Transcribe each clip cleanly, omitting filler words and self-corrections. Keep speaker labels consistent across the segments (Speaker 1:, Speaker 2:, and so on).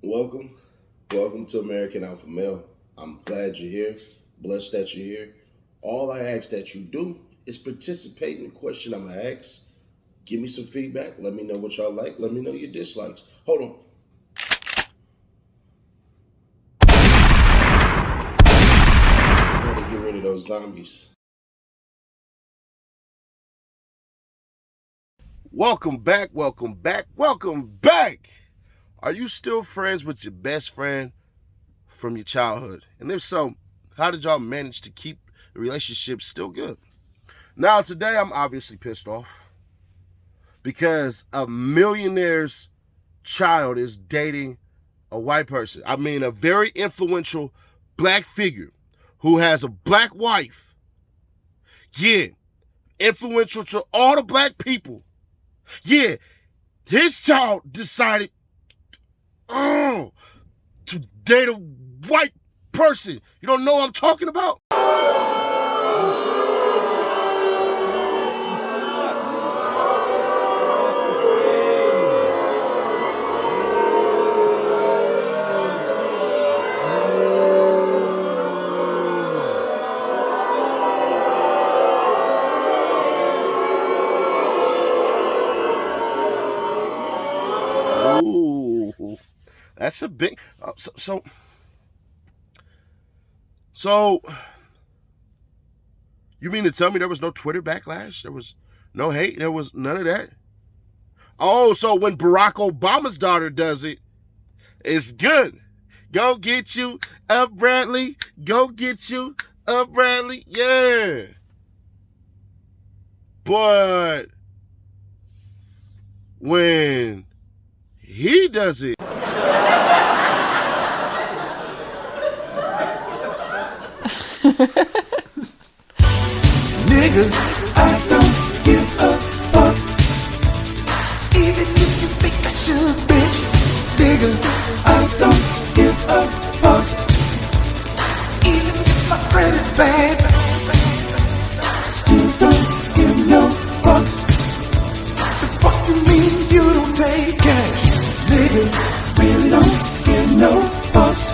Speaker 1: Welcome. Welcome to American Alpha Male. I'm glad you're here. Blessed that you're here. All I ask that you do is participate in the question I'm going to ask. Give me some feedback. Let me know what y'all like. Let me know your dislikes. Hold on. I got to get rid of those zombies. Welcome back. Welcome back. Welcome back. Are you still friends with your best friend from your childhood? And if so, how did y'all manage to keep the relationship still good? Now, today I'm obviously pissed off because a millionaire's child is dating a white person. I mean, a very influential black figure who has a black wife. Yeah, influential to all the black people. Yeah, his child decided to date a white person. You don't know what I'm talking about? Ooh, that's a big. So, you mean to tell me there was no Twitter backlash? There was no hate? There was none of that? Oh, so when Barack Obama's daughter does it, it's good. Go get you a Bradley. Go get you a Bradley. Yeah. But when he does it,
Speaker 2: nigga, I don't give a fuck. Even if you think I should, bitch. Nigga, I don't give a fuck. Even if my credit's bad, still don't give no fucks. The fuck you mean you don't take cash? Nigga, really don't give no fucks.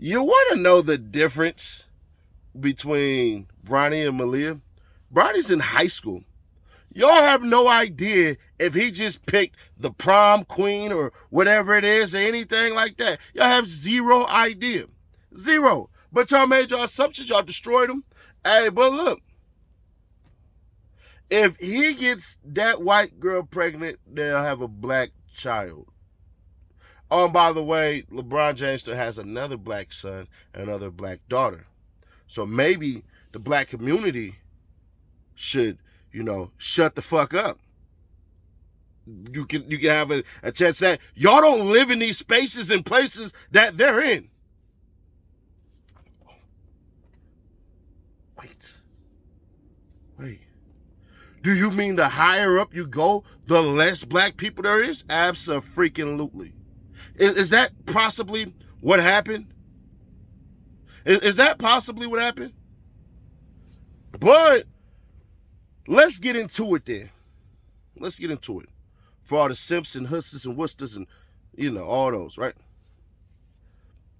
Speaker 1: you want to know the difference between Bronny and Malia? Bronny's in high school. Y'all have no idea if he just picked the prom queen or whatever it is or anything like that. Y'all have zero idea. Zero. But y'all made your assumptions. Y'all destroyed them. Hey, but look. If he gets that white girl pregnant, they'll have a black child. Oh, and by the way, Lebron James still has another black son and another black daughter. So maybe the black community should, shut the fuck up. You can have a chance that y'all don't live in these spaces and places that they're in. Wait. Do you mean the higher up you go, the less black people there is? Abso-freaking-lutely. Is that possibly what happened? Is that possibly what happened? But let's get into it then. Let's get into it. For all the simps and husses and wusters and, all those, right?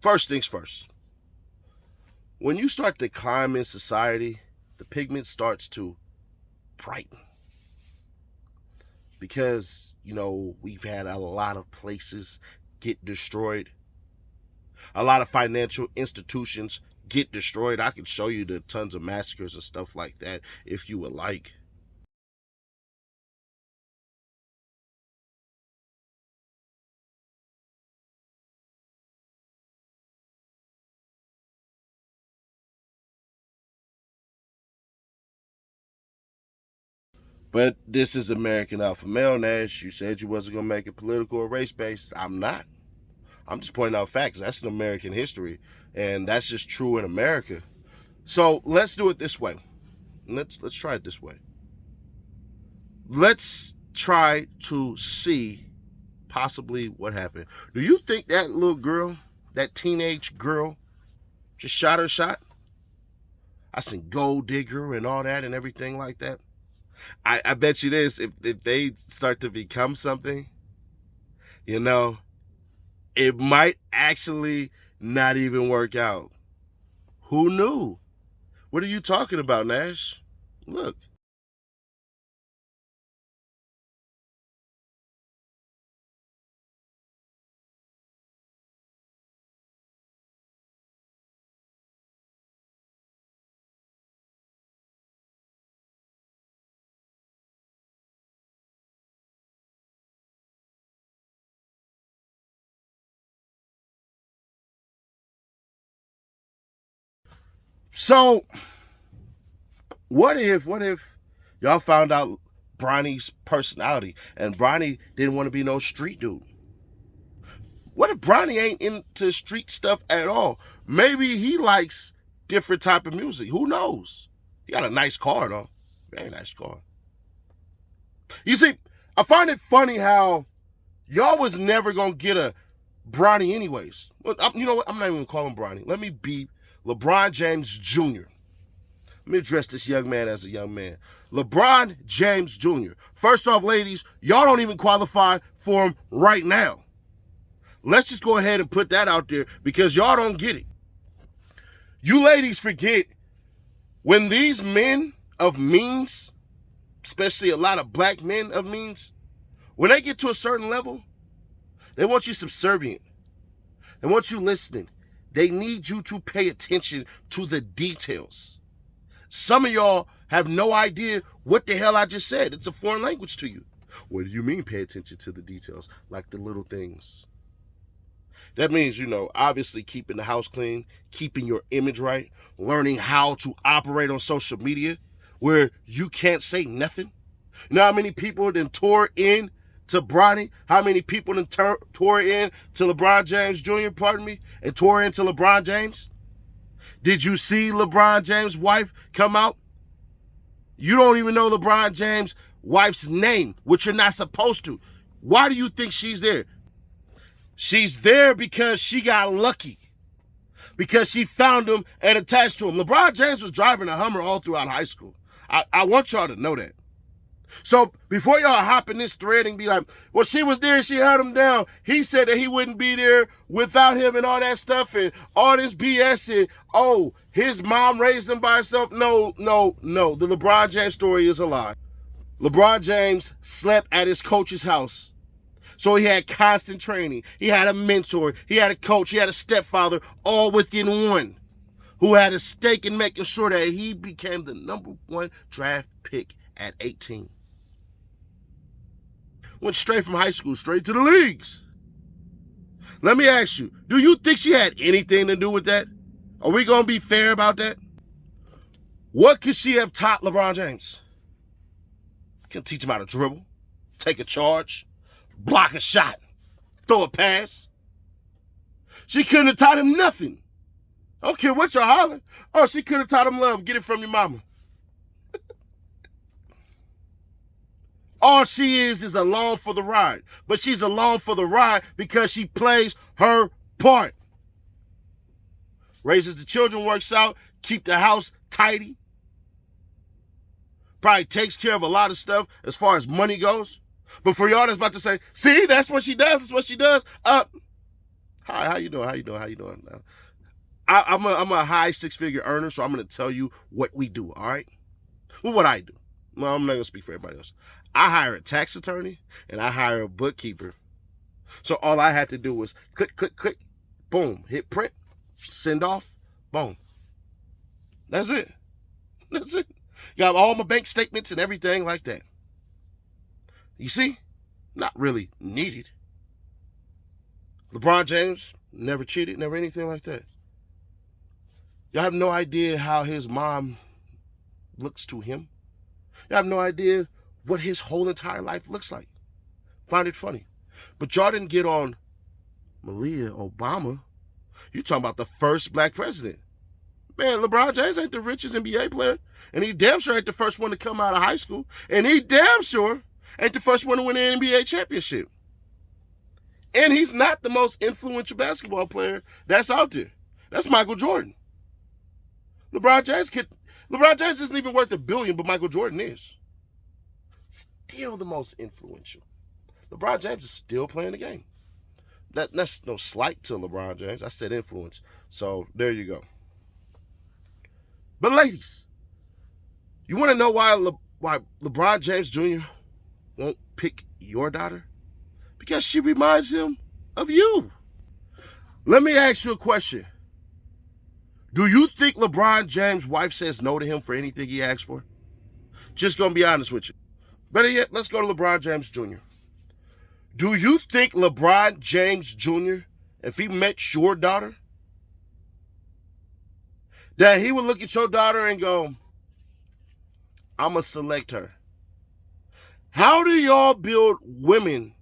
Speaker 1: First things first. When you start to climb in society, the pigment starts to brighten. Because, we've had a lot of places get destroyed. A lot of financial institutions get destroyed. I can show you the tons of massacres and stuff like that if you would like. But this is American Alpha Male, Nash. You said you wasn't going to make it political or race-based. I'm not. I'm just pointing out facts. That's an American history, and that's just true in America. So let's do it this way. Let's try it this way. Let's try to see possibly what happened. Do you think that little girl, that teenage girl, just shot her shot? I seen gold digger and all that and everything like that. I bet you this, if they start to become something, you know, it might actually not even work out. Who knew? What are you talking about, Nash? Look. So, what if y'all found out Bronny's personality and Bronny didn't want to be no street dude? What if Bronny ain't into street stuff at all? Maybe he likes different type of music. Who knows? He got a nice car though. Very nice car. You see, I find it funny how y'all was never gonna get a Bronny anyways. Well, you know what? I'm not even gonna call him Bronny. Let me be LeBron James Jr. Let me address this young man as a young man. LeBron James Jr. First off, ladies, y'all don't even qualify for him right now. Let's just go ahead and put that out there because y'all don't get it. You ladies forget when these men of means, especially a lot of black men of means, when they get to a certain level, they want you subservient. They want you listening. They need you to pay attention to the details. Some of y'all have no idea what the hell I just said. It's a foreign language to you. What do you mean pay attention to the details? Like the little things. That means, obviously keeping the house clean, keeping your image right, learning how to operate on social media where you can't say nothing. You know how many people then tore in to Bronny? How many people then tore in to LeBron James Jr., and tore into LeBron James? Did you see LeBron James' wife come out? You don't even know LeBron James' wife's name, which you're not supposed to. Why do you think she's there? She's there because she got lucky. Because she found him and attached to him. LeBron James was driving a Hummer all throughout high school. I want y'all to know that. So before y'all hop in this thread and be like, well, she was there, she held him down. He said that he wouldn't be there without him and all that stuff and all this BS and, oh, his mom raised him by herself. No. The LeBron James story is a lie. LeBron James slept at his coach's house. So he had constant training. He had a mentor. He had a coach. He had a stepfather, all within one, who had a stake in making sure that he became the #1 draft pick at 18. Went straight from high school, straight to the leagues. Let me ask you, do you think she had anything to do with that? Are we going to be fair about that? What could she have taught LeBron James? Can teach him how to dribble, take a charge, block a shot, throw a pass. She couldn't have taught him nothing. I don't care what you're hollering. Oh, she could have taught him love. Get it from your mama. All she is along for the ride. But she's along for the ride because she plays her part. Raises the children, works out, keep the house tidy. Probably takes care of a lot of stuff as far as money goes. But for y'all that's about to say, see, that's what she does. That's what she does. Hi, how you doing? I'm a high six-figure earner, so I'm going to tell you what we do, all right? Well, what I do. Well, I'm not going to speak for everybody else. I hire a tax attorney, and I hire a bookkeeper. So all I had to do was click, boom, hit print, send off, boom. That's it. Got all my bank statements and everything like that. You see? Not really needed. LeBron James never cheated, never anything like that. Y'all have no idea how his mom looks to him. Y'all have no idea what his whole entire life looks like. Find it funny. But y'all didn't get on Malia Obama. You talking about the first black president. Man, LeBron James ain't the richest NBA player. And he damn sure ain't the first one to come out of high school. And he damn sure ain't the first one to win an NBA championship. And he's not the most influential basketball player that's out there. That's Michael Jordan. LeBron James isn't even worth $1 billion, but Michael Jordan is. Still the most influential. LeBron James is still playing the game. That's no slight to LeBron James. I said influence. So there you go. But ladies, you want to know why LeBron James Jr. won't pick your daughter? Because she reminds him of you. Let me ask you a question. Do you think LeBron James' wife says no to him for anything he asks for? Just gonna be honest with you. Better yet, let's go to LeBron James Jr. Do you think LeBron James Jr., if he met your daughter, that he would look at your daughter and go, I'm going to select her? How do y'all build women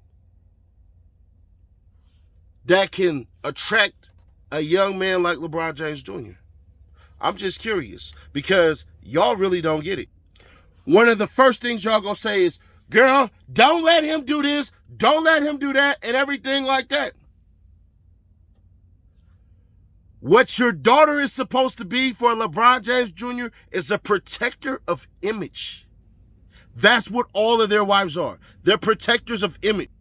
Speaker 1: that can attract a young man like LeBron James Jr.? I'm just curious because y'all really don't get it. One of the first things y'all gonna say is, girl, don't let him do this, don't let him do that, and everything like that. What your daughter is supposed to be for LeBron James Jr. is a protector of image. That's what all of their wives are. They're protectors of image.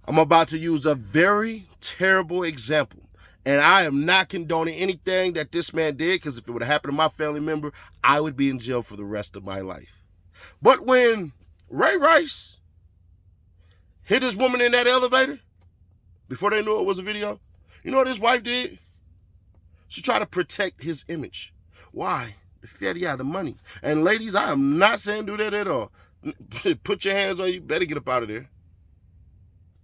Speaker 1: I'm about to use a very terrible example. And I am not condoning anything that this man did, because if it would have happened to my family member, I would be in jail for the rest of my life. But when Ray Rice hit his woman in that elevator, before they knew it was a video, you know what his wife did? She tried to protect his image. Why? The money. And ladies, I am not saying do that at all. Put your hands on you, better get up out of there.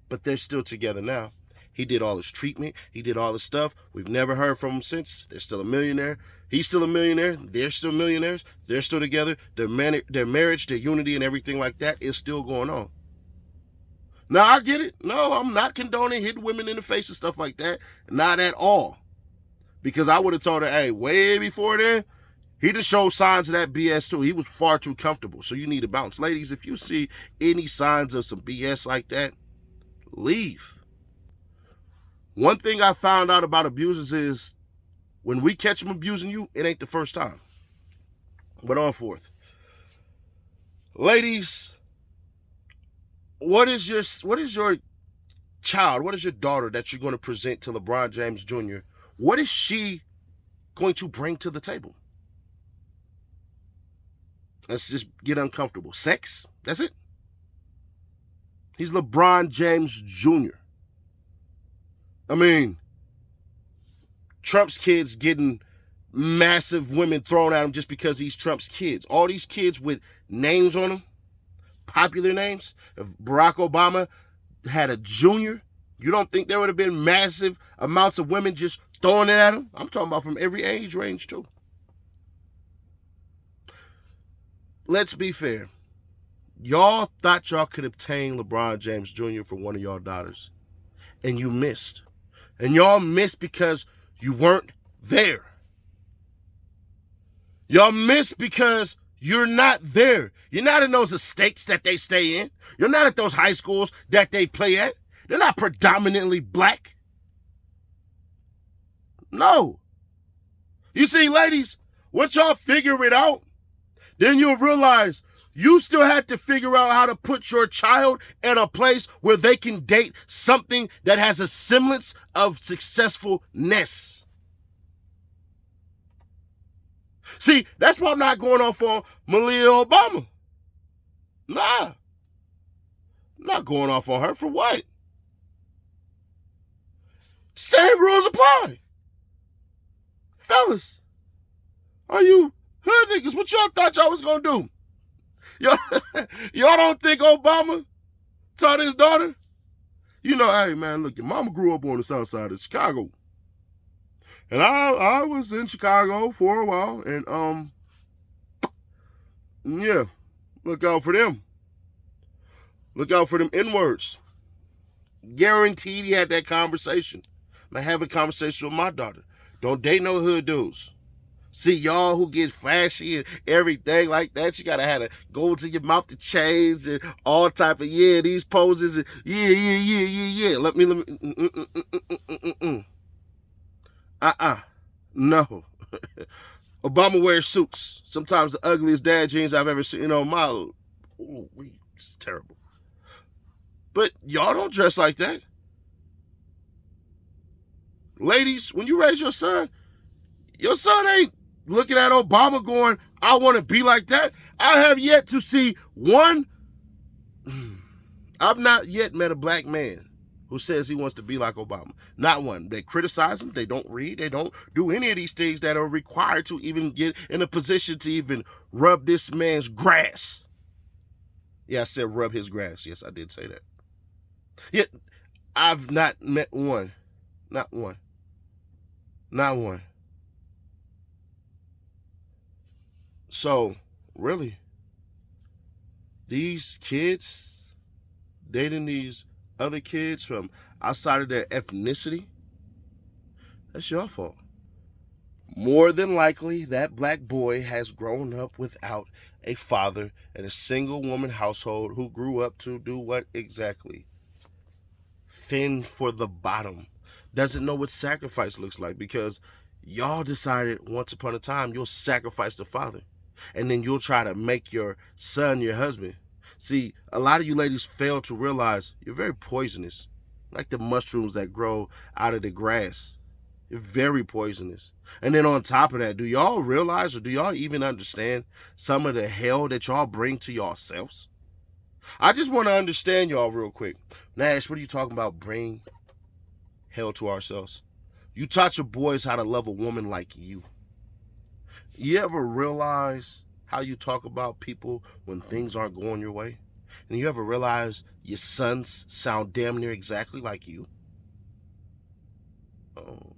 Speaker 1: But they're still together now. He did all his treatment. He did all his stuff. We've never heard from him since. They're still a millionaire. He's still a millionaire. They're still millionaires. They're still together. Their marriage, their unity, and everything like that is still going on. Now, I get it. No, I'm not condoning hitting women in the face and stuff like that. Not at all. Because I would have told her, hey, way before then, he just showed signs of that BS too. He was far too comfortable. So you need to bounce. Ladies, if you see any signs of some BS like that, leave. One thing I found out about abusers is when we catch them abusing you, it ain't the first time. But on forth. Ladies, what is your child, what is your daughter that you're going to present to LeBron James Jr.? What is she going to bring to the table? Let's just get uncomfortable. Sex? That's it. He's LeBron James Jr. I mean, Trump's kids getting massive women thrown at him just because he's Trump's kids. All these kids with names on them, popular names. If Barack Obama had a junior, you don't think there would have been massive amounts of women just throwing it at him? I'm talking about from every age range too. Let's be fair. Y'all thought y'all could obtain LeBron James Jr. for one of y'all daughters, and you missed. And y'all missed because you weren't there. Y'all missed because you're not there. You're not in those estates that they stay in. You're not at those high schools that they play at. They're not predominantly black. No. You see, ladies, once y'all figure it out, then you'll realize you still have to figure out how to put your child in a place where they can date something that has a semblance of successfulness. See, that's why I'm not going off on Malia Obama. Nah. I'm not going off on her for what? Same rules apply. Fellas, are you hood niggas? What y'all thought y'all was gonna do? Y'all don't think Obama taught his daughter? You know, hey man, look, your mama grew up on the south side of Chicago. And I was in Chicago for a while, and yeah, look out for them. Look out for them N-words. Guaranteed he had that conversation. I have a conversation with my daughter. Don't date no hood dudes. See, y'all who get flashy and everything like that, you gotta have to go to your mouth to chains and all type of these poses and yeah. Let me. No. Obama wears suits. Sometimes the ugliest dad jeans I've ever seen on my. Ooh, it's terrible. But y'all don't dress like that. Ladies, when you raise your son ain't looking at Obama going, I want to be like that. I have yet to see one. I've not yet met a black man who says he wants to be like Obama. Not one. They criticize him. They don't read. They don't do any of these things that are required to even get in a position to even rub this man's grass. Yeah, I said rub his grass. Yes, I did say that. Yet, I've not met one. Not one. Not one. So, really, these kids dating these other kids from outside of their ethnicity, that's your fault. More than likely, that black boy has grown up without a father in a single woman household who grew up to do what exactly? Fend for the bottom. Doesn't know what sacrifice looks like because y'all decided once upon a time you'll sacrifice the father. And then you'll try to make your son your husband. See, a lot of you ladies fail to realize you're very poisonous. Like the mushrooms that grow out of the grass. You're very poisonous. And then on top of that, do y'all realize or do y'all even understand some of the hell that y'all bring to yourselves? I just want to understand y'all real quick. Nash, what are you talking about bring hell to ourselves? You taught your boys how to love a woman like you. You ever realize how you talk about people when things aren't going your way? And you ever realize your sons sound damn near exactly like you? Oh.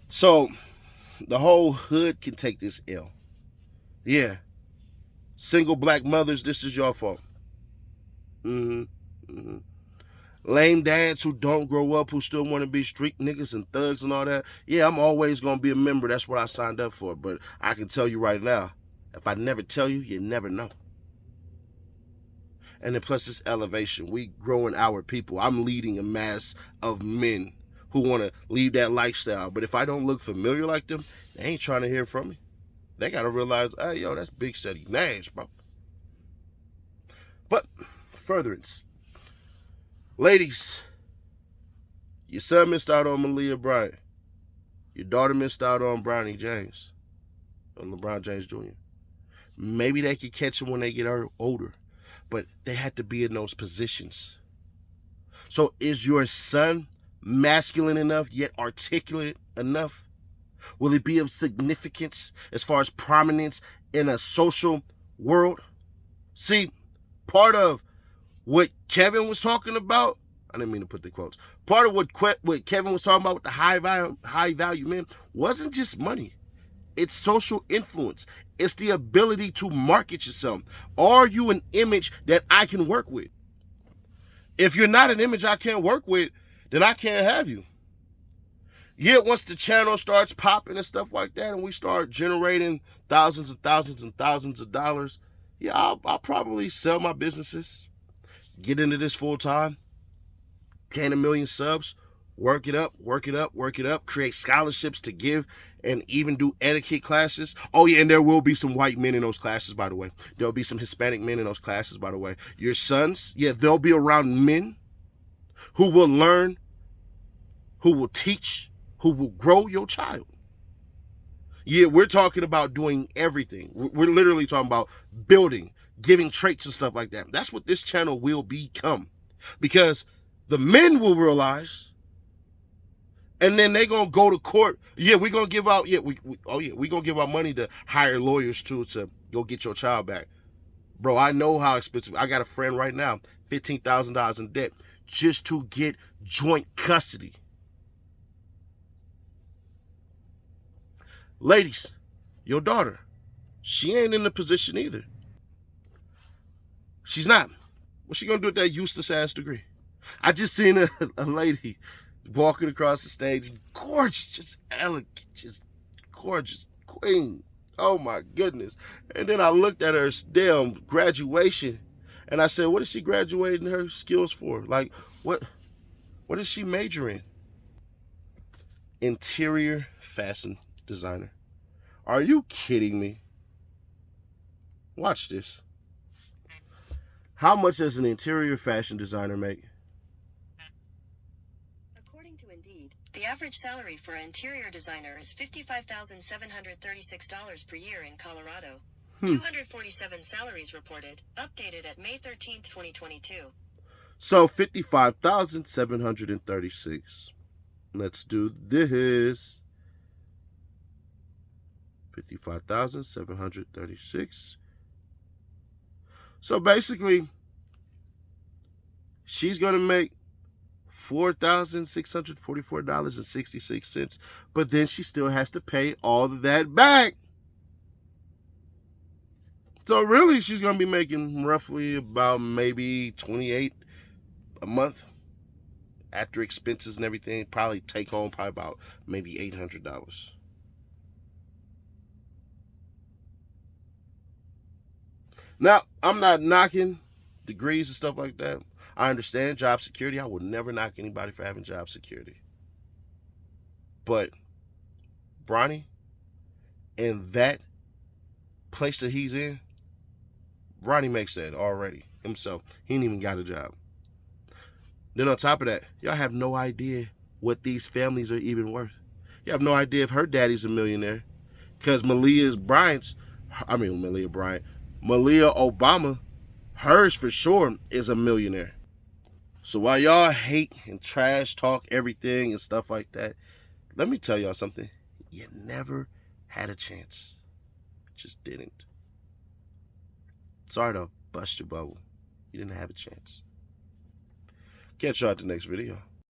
Speaker 1: So, the whole hood can take this L. Yeah. Single black mothers, this is your fault. Lame dads who don't grow up, who still want to be street niggas and thugs and all that. Yeah, I'm always going to be a member. That's what I signed up for. But I can tell you right now, if I never tell you, you never know. And then plus this elevation. We growing our people. I'm leading a mass of men who want to leave that lifestyle. But if I don't look familiar like them, they ain't trying to hear from me. They got to realize, hey, yo, that's Big City Nash, bro. But furtherance. Ladies, your son missed out on Malia Bryant. Your daughter missed out on Bronny James, on LeBron James Jr. Maybe they could catch him when they get older, but they had to be in those positions. So is your son masculine enough yet articulate enough? Will it be of significance as far as prominence in a social world? See, part of what Kevin was talking about, I didn't mean to put the quotes. Part of what Kevin was talking about with the high value men wasn't just money. It's social influence. It's the ability to market yourself. Are you an image that I can work with? If you're not an image I can't work with, then I can't have you. Yeah, once the channel starts popping and stuff like that, and we start generating thousands and thousands and thousands of dollars, yeah, I'll probably sell my businesses, get into this full time, gain 1 million subs, work it up, create scholarships to give, and even do etiquette classes. Oh yeah, and there will be some white men in those classes, by the way. There'll be some Hispanic men in those classes, by the way. Your sons, yeah, they'll be around men who will learn, who will teach, who will grow your child. Yeah, we're talking about doing everything. We're literally talking about building, giving traits and stuff like that. That's what this channel will become. Because the men will realize, and then they're going to go to court. Yeah, we're going to give out, we're going to give out money to hire lawyers too to go get your child back. Bro, I know how expensive. I got a friend right now, $15,000 in debt just to get joint custody. Ladies, your daughter, she ain't in the position either. She's not. What's she gonna do with that useless ass degree? I just seen a lady walking across the stage, gorgeous, just elegant, just gorgeous queen. Oh my goodness. And then I looked at her damn graduation and I said, what is she graduating her skills for? Like, what is she majoring? Interior fashion designer. Are you kidding me? Watch this. How much does an interior fashion designer make?
Speaker 3: According to Indeed, the average salary for an interior designer is $55,736 per year in Colorado. 247 salaries reported, updated at May 13th, 2022.
Speaker 1: So 55,736. Let's do this. 55,736. So basically, she's going to make $4,644.66, but then she still has to pay all of that back. So really, she's going to be making roughly about maybe $28 a month after expenses and everything. Probably take home probably about maybe $800. Now, I'm not knocking degrees and stuff like that. I understand job security. I would never knock anybody for having job security. But Bronny, in that place that he's in, Bronny makes that already himself. He ain't even got a job. Then on top of that, y'all have no idea what these families are even worth. You have no idea if her daddy's a millionaire. Because Malia Obama, hers for sure is a millionaire. So while y'all hate and trash talk everything and stuff like that, let me tell y'all something. You never had a chance. Just didn't. Sorry to bust your bubble. You didn't have a chance. Catch y'all at the next video.